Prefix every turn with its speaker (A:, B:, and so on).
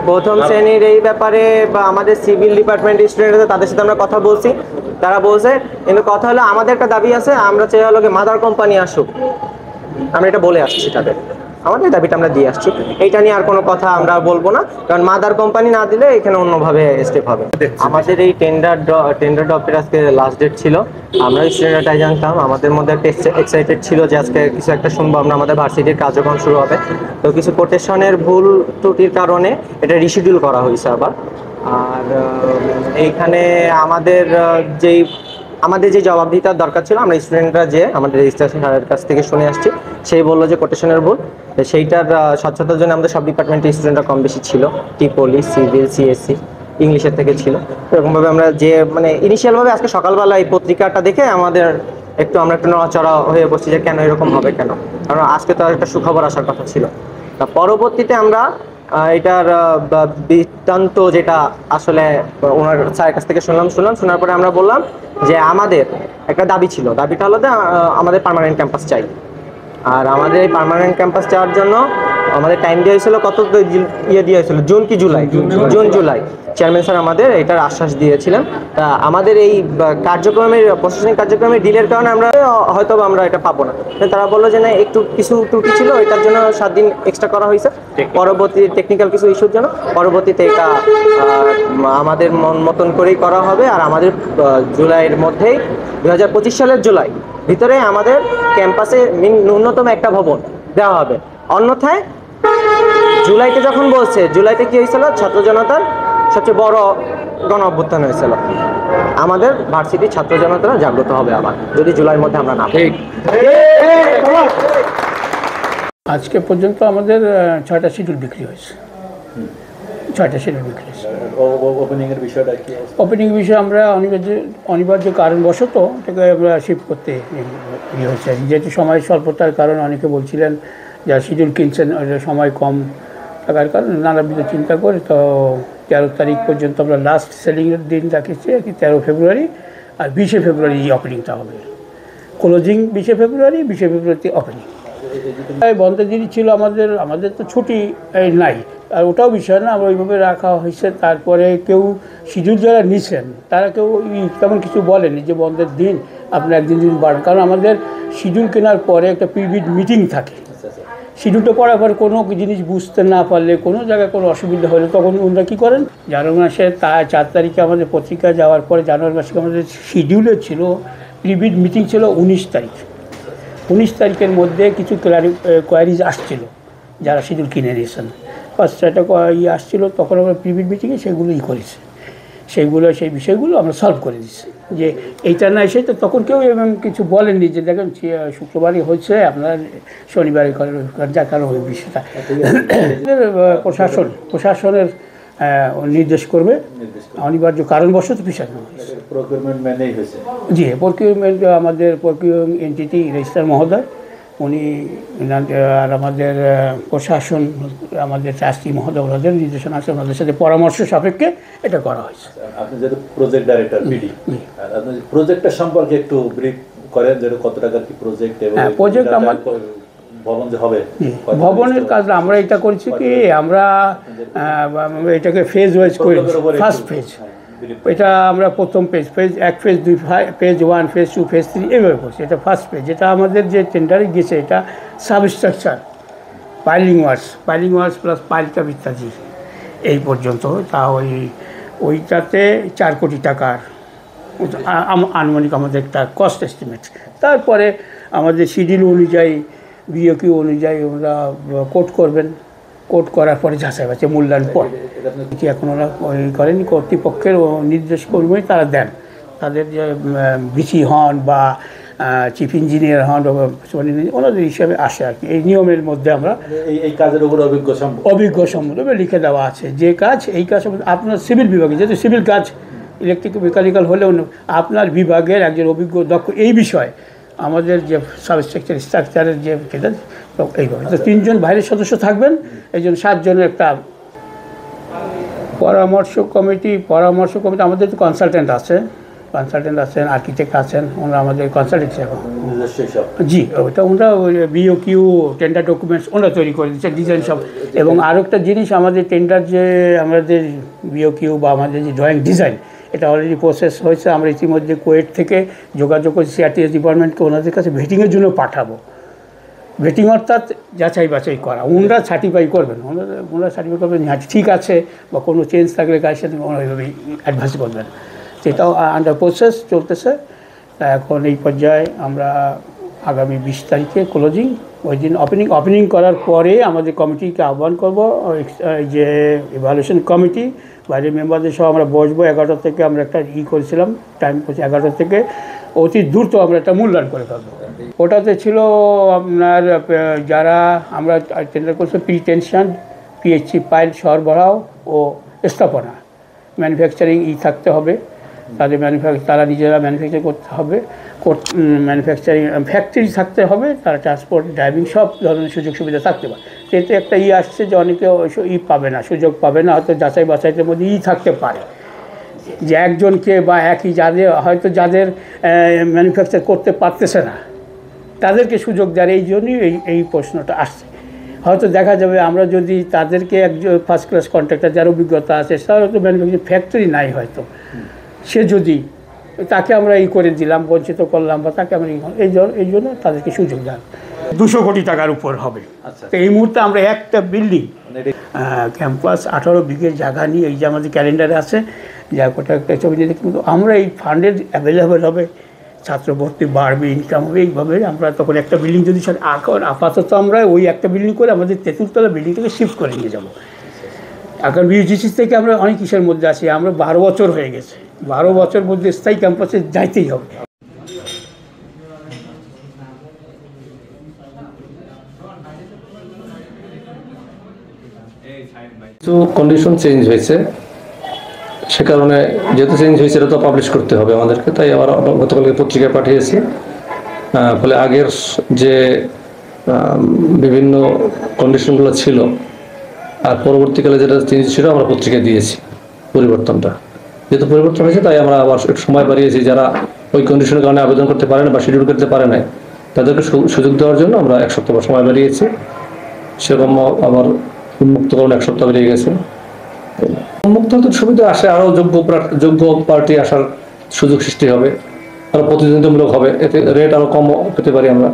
A: প্রথম শ্রেণীর এই ব্যাপারে বা আমাদের সিভিল ডিপার্টমেন্টের স্টুডেন্টরা তাদের সাথে আমরা কথা বলছি, তারা বলছে কিন্তু কথা হলো আমাদের একটা দাবি আছে, আমরা চাই হলো মাদার কোম্পানি আসুক, আমরা এটা বলে আসছি তাদের, আমাদের দাবিটা আমরা দিয়ে আসছি, এইটা নিয়ে আর কোনো কথা আমরা বলবো না, কারণ মাদার কোম্পানি না দিলে এখানে অন্যভাবে স্টেপ হবে। আমাদের এই টেন্ডার ড্রপের আজকে লাস্ট ডেট ছিল, আমরা স্টুডেন্টরাই জানতাম, আমাদের মধ্যে একটা এক্সাইটেড ছিল যে আজকে কিছু একটা শুনবো আমরা, আমাদের ভার্সিটির কার্যক্রম শুরু হবে। তো কিছু কোটেশনের ভুল ত্রুটির কারণে এটা রিশিডিউল করা হয়েছে আবার। আর এইখানে আমাদের যে জবাবদিহিতার দরকার ছিল, আমরা স্টুডেন্টরা যে আমাদের রেজিস্ট্রেশন স্যারের কাছ থেকে শুনে আসছি, সেই বললো যে কোটেশনের ভুল, সেইটার স্বচ্ছতার জন্য আমাদের সব ডিপার্টমেন্টের স্টুডেন্টরা কম বেশি ছিল, টিপলি, সিভিল, সিএসসি, ইংলিশের থেকে ছিল। এরকমভাবে আমরা যে ইনিশিয়ালভাবে আজকে সকালবেলা এই পত্রিকাটা দেখে আমরা একটু নড়াচড়া হয়ে বসছি যে কেন এরকম হবে, কেন, কারণ আজকে তো একটা সুখবর আসার কথা ছিল। তা পরবর্তীতে আমরা এটার বৃত্তান্ত যেটা আসলে ওনার স্যারের কাছ থেকে শোনার পরে আমরা বললাম যে আমাদের একটা দাবি ছিল, দাবিটা হলো যে আমাদের পার্মানেন্ট ক্যাম্পাস চাই। আর আমাদের এই পার্মানেন্ট ক্যাম্পাস চাওয়ার জন্য আমাদের টাইম দেওয়া হয়েছিল, কত দেওয়া হয়েছিল, জুন জুলাই চেয়ারম্যান স্যার আমাদের এটার আশ্বাস দিয়েছিলেন। তা আমাদের এই প্রশাসনিক কার্যক্রমের ডিলের কারণে আমরা এটা পাবো না। তারা বললো যে না, একটু কিছু ত্রুটি ছিল, এটার জন্য 7 দিন এক্সট্রা করা হয়েছে, পরবর্তী টেকনিক্যাল কিছু ইস্যুর জন্য পরবর্তীতে এটা আমাদের মতন করেই করা হবে। আর আমাদের জুলাইয়ের মধ্যেই 2025 সালের জুলাই ভিতরে আমাদের ক্যাম্পাসে ন্যূনতম একটা ভবন দেওয়া হবে। অন্যথায় জুলাইতে যখন বলছে, জুলাইতে কি হয়েছিল, ছাত্র জনতার সবচেয়ে বড় গণ অভ্যুত্থান হয়েছিল, আমাদের ভার্সিটির ছাত্র জনতারা জাগ্রত হবে আবার, যদি জুলাইয়ের মধ্যে আমরা না পাই।
B: আজকে পর্যন্ত আমাদের 6টা শিডিউল বিক্রি হয়েছে, 6টা শিডিউল বিক্রি হয়েছে। ওপেনিং বিষয়ে আমরা অনিবার্য কারণবশত এটাকে আমরা শিফট করতে হয়েছে, যেহেতু সময় স্বল্পতার কারণে অনেকে বলছিলেন যারা শিডিউল কিনছেন সময় কম থাকার কারণে নানাবিধ চিন্তা করে তো 13 তারিখ পর্যন্ত আমরা লাস্ট সেলিংয়ের দিন রাখেছি আর কি, 13 ফেব্রুয়ারি, আর 20 ফেব্রুয়ারি ওপেনিংটা হবে। ক্লোজিং 20 ফেব্রুয়ারি, 20 ফেব্রুয়ারিতে ওপেনিং। বন্ধের দিনই ছিল আমাদের তো ছুটি নাই, আর ওটাও বিষয় না, আমরা ওইভাবে রাখা হয়েছে। তারপরে কেউ শিডিউল যারা নিছেন তারা কেউ তেমন কিছু বলেনি যে বন্ধের দিন আপনি একদিন বাড়ান, কারণ আমাদের শিডিউল কেনার পরে একটা প্রিভিড মিটিং থাকে। শিডিউলটা পড়ার পর কোনো জিনিস বুঝতে না পারলে, কোনো জায়গায় কোনো অসুবিধা হলে তখন ওনারা কী করেন, জানুয়ারি মাসে 4 তারিখে আমাদের পত্রিকা যাওয়ার পরে জানুয়ারি মাসে আমাদের শিডিউলে ছিল, প্রিভিড মিটিং ছিল 19 তারিখ। 19 তারিখের মধ্যে কিছু কোয়ারিজ আসছিল যারা শিডিউল কিনে নিয়েছেন, ফার্স্ট একটা আসছিল, তখন আমরা প্রিভিড মিটিংয়ে সেগুলো করেছি, সেই বিষয়গুলো আমরা সলভ করে দিচ্ছি। যে এইটা না এসে তো তখন কেউ এবং কিছু বলেননি যে দেখেন শুক্রবারই হচ্ছে, আপনার শনিবারে করেন, যার কারণে ওই বিষয়টা প্রশাসনের নির্দেশ করবে, অনিবার্য কারণবশত পিছানো হয়েছে। জি, প্রকিউরমেন্ট আমাদের প্রকিউরিং এন্টিটি রেজিস্ট্রার মহোদয় উনি, আর আমাদের প্রশাসন, আমাদের ট্রাস্টি মহোদয়, ওনাদের নির্দেশনা আছে, ওনাদের সাথে পরামর্শ সাপেক্ষে এটা করা হয়েছে।
C: আপনি যেহেতু প্রজেক্ট ডাইরেক্টর বিডি, আপনি প্রজেক্টটা সম্পর্কে একটু ব্রিফ করেন, যে কত টাকার কি প্রজেক্ট এবং
B: প্রজেক্ট আমার
C: ভবন যে হবে,
B: ভবনের কাজ আমরা এটা করেছি কি, আমরা এটাকে ফেজ ওয়াইজ করি। ফার্স্ট ফেজ এটা আমরা প্রথম phase 1, phase 2, phase 1, phase 2, phase 3 এভাবে করছি। এটা ফার্স্ট ফেজ, যেটা আমাদের যে টেন্ডারে গেছে এটা substructure, piling works plus pile cap ইত্যাদি এই পর্যন্ত। তা ওইটাতে 4 কোটি টাকার আনুমানিক আমাদের একটা কস্ট এস্টিমেট। তারপরে আমাদের শিডিউল অনুযায়ী, বিওকিউ অনুযায়ী ওরা কোট করবেন, কোট করার পরে যাচাই বাছাই মূল্যায়ন পরে কি এখন ওরা করেনি, কর্তৃপক্ষের নির্দেশ কর্মী তারা দেন, তাদের যে ভিসি হন বা চিফ ইঞ্জিনিয়ার হন, ওনাদের হিসাবে আসে আর কি। এই নিয়মের মধ্যে আমরা
C: এই কাজের উপর
B: অভিজ্ঞ সম্বন্ধে লিখে দেওয়া আছে, যে কাজ এই কাজ আপনার সিভিল বিভাগে, যেহেতু সিভিল কাজ ইলেকট্রিক মেকানিক্যাল হলেও আপনার বিভাগের একজন অভিজ্ঞ দক্ষ এই বিষয়ে, আমাদের যে স্ট্রাকচারের যে এইভাবে তো 3 জন বাইরের সদস্য থাকবেন, এই জন্য 7 জনের একটা পরামর্শ কমিটি আমাদের তো কনসালটেন্ট আছেন আর্কিটেক্ট আছেন, ওনারা আমাদের কনসালটেন্ট এখন।
C: নিজস্ব সব
B: জি, ওটা ওনারা বিওকিউ টেন্ডার ডকুমেন্টস ওনারা তৈরি করে দিচ্ছে, ডিজাইন সব। এবং আরও একটা জিনিস, আমাদের টেন্ডার যে আমাদের বিওকিউ বা আমাদের যে ড্রয়িং ডিজাইন, এটা অলরেডি প্রসেস হয়েছে। আমরা ইতিমধ্যে কোয়েট থেকে যোগাযোগ করছি সিআরটিএস ডিপার্টমেন্টকে, ওনাদের কাছে ভেটিংয়ের জন্য পাঠাবো। ভেটিং অর্থাৎ যাচাই বাছাই করা, ওনারা সার্টিফাই করবেন, ওনারা সার্টিফাই করবেন ঠিক আছে, বা কোনো চেঞ্জ থাকলে গাড়ির সাথে ওনারা ওইভাবেই অ্যাডভাইস করবেন। সেটাও আন্ডার প্রসেস চলতেছে। এখন এই পর্যায়ে আমরা আগামী 20 তারিখে ক্লোজিং, ওই দিন ওপেনিং করার পরে আমাদের কমিটিকে আহ্বান করব, যে ইভ্যালুয়েশন কমিটি বাইরের মেম্বারদের সহ আমরা বসবো। 11টা থেকে আমরা একটা করেছিলাম, টাইম করছি 11টা থেকে, অতি দ্রুত আমরা একটা মূল্যায়ন করে ফেলবো। ওটাতে ছিল আপনার যারা আমরা টেন্ডার করছি প্রিটেনশন, পিএইচসি পাইল সরবরাহ ও স্থাপনা, ম্যানুফ্যাকচারিং থাকতে হবে, তারা নিজেরা ম্যানুফ্যাকচার করতে হবে, ম্যানুফ্যাকচারিং ফ্যাক্টরি থাকতে হবে, তারা ট্রান্সপোর্ট ড্রাইভিং সব ধরনের সুযোগ সুবিধা থাকতে পারে। এতে একটা আসছে যে অনেকে পাবে না, সুযোগ পাবে না, হয়তো যাচাই বাছাইয়ের মধ্যে থাকতে পারে, যে একজনকে বা একই যাদের ম্যানুফ্যাকচার করতে পারতেছে না তাদেরকে সুযোগ দেওয়ার এই জন্যই এই প্রশ্নটা আসছে। হয়তো দেখা যাবে আমরা যদি তাদেরকে একজন ফার্স্ট ক্লাস কন্ট্রাক্টর যার অভিজ্ঞতা আছে, তার হয়তো ম্যানুফ্যাকচারিং ফ্যাক্টরি নাই, হয়তো সে যদি তাকে আমরা করে দিলাম, বঞ্চিত করলাম, বা তাকে আমরা এই জন্য তাদেরকে সুযোগ দেন। 200 কোটি টাকার উপর হবে। তো এই মুহূর্তে আমরা একটা বিল্ডিং ক্যাম্পাস 18 বিঘের জায়গা নিয়ে, এই যে আমাদের ক্যালেন্ডারে আছে, যা কোটা একটা ছবি দিয়ে, কিন্তু আমরা এই ফান্ডের অ্যাভেলেবেল হবে, ছাত্র ভর্তি বাড়বে, ইনকাম হবে, এইভাবে আমরা তখন একটা বিল্ডিং যদি এখন আপাতত আমরা ওই একটা বিল্ডিং করে আমাদের 43তলা বিল্ডিংটাকে শিফট করে নিয়ে যাবো। এখন বিউজিসি থেকে আমরা অনেক কিসের মধ্যে আছি, আমরা 12 বছর হয়ে গেছে, 12 বছর মধ্যে স্থায়ী ক্যাম্পাসে যাইতেই হবে।
D: কিছু কন্ডিশন চেঞ্জ হয়েছে, সে কারণে যেহেতু চেঞ্জ হয়েছে এটা তো পাবলিশ করতে হবে আমাদেরকে, তাই আবার গতকালকে পত্রিকায় পাঠিয়েছি। ফলে আগের যে বিভিন্ন কন্ডিশনগুলো ছিল আর পরবর্তীকালে যেটা চেঞ্জ ছিল আমরা পত্রিকায় দিয়েছি পরিবর্তনটা। যেহেতু পরিবর্তন হয়েছে তাই আমরা আবার একটু সময় বাড়িয়েছি, যারা ওই কন্ডিশনের কারণে আবেদন করতে পারে না বা শিডিউল করতে পারে না তাদেরকে সুযোগ দেওয়ার জন্য আমরা 1 সপ্তাহ সময় বাড়িয়েছি। সেরকম আবার উন্মুক্তকরণ 1 সপ্তাহ বেরিয়ে গেছে। উন্মুক্ত হতে সুবিধা আসে, আরও যোগ্য পার্টি আসার সুযোগ সৃষ্টি হবে, আরও প্রতিদ্বন্দ্বিতামূলক হবে, এতে রেট আরও কম পেতে পারি আমরা।